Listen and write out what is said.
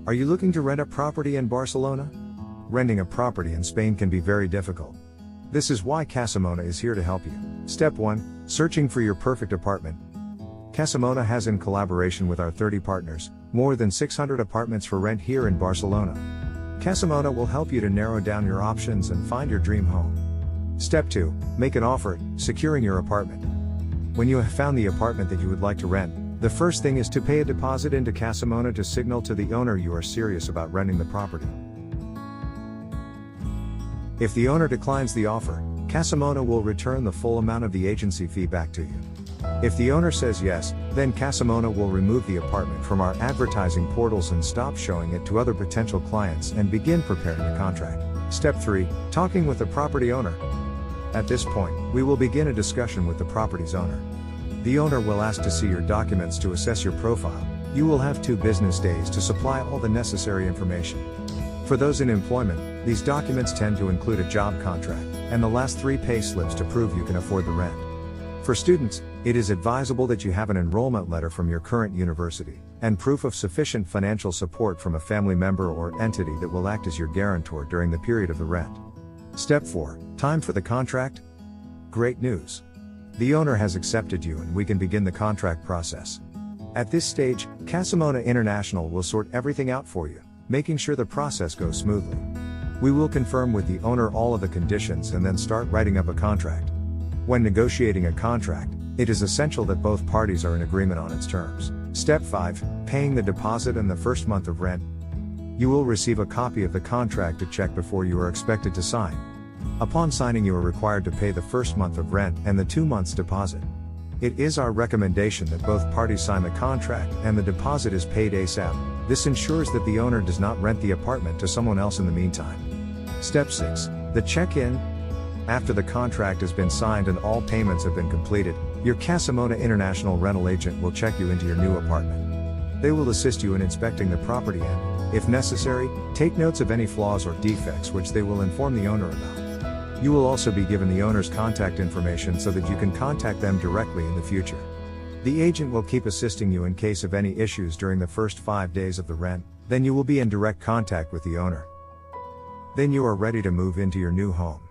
Are you looking to rent a property in Barcelona? Renting a property in Spain can be very difficult. This is why Casamona is here to help you. Step 1. Searching for your perfect apartment. Casamona has, in collaboration with our 30 partners, more than 600 apartments for rent here in Barcelona. Casamona will help you to narrow down your options and find your dream home. Step 2. Make an offer, securing your apartment. When you have found the apartment that you would like to rent, the first thing is to pay a deposit into Casamona to signal to the owner you are serious about renting the property. If the owner declines the offer, Casamona will return the full amount of the agency fee back to you. If the owner says yes, then Casamona will remove the apartment from our advertising portals and stop showing it to other potential clients and begin preparing the contract. Step 3. Talking with the property owner. At this point, we will begin a discussion with the property's owner. The owner will ask to see your documents to assess your profile. You will have 2 business days to supply all the necessary information. For those in employment, these documents tend to include a job contract, and the last 3 pay slips to prove you can afford the rent. For students, it is advisable that you have an enrollment letter from your current university, and proof of sufficient financial support from a family member or entity that will act as your guarantor during the period of the rent. Step 4. Time for the contract. Great news! The owner has accepted you and we can begin the contract process. At this stage, Casamona International will sort everything out for you, making sure the process goes smoothly. We will confirm with the owner all of the conditions and then start writing up a contract. When negotiating a contract, it is essential that both parties are in agreement on its terms. Step 5. Paying the deposit and the first month of rent. You will receive a copy of the contract to check before you are expected to sign. Upon signing, you are required to pay the first month of rent and the 2 months deposit. It is our recommendation that both parties sign the contract and the deposit is paid ASAP. This ensures that the owner does not rent the apartment to someone else in the meantime. Step 6. The check-in. After the contract has been signed and all payments have been completed, your Casamona International rental agent will check you into your new apartment. They will assist you in inspecting the property and, if necessary, take notes of any flaws or defects which they will inform the owner about. You will also be given the owner's contact information so that you can contact them directly in the future. The agent will keep assisting you in case of any issues during the first 5 days of the rent, then you will be in direct contact with the owner. Then you are ready to move into your new home.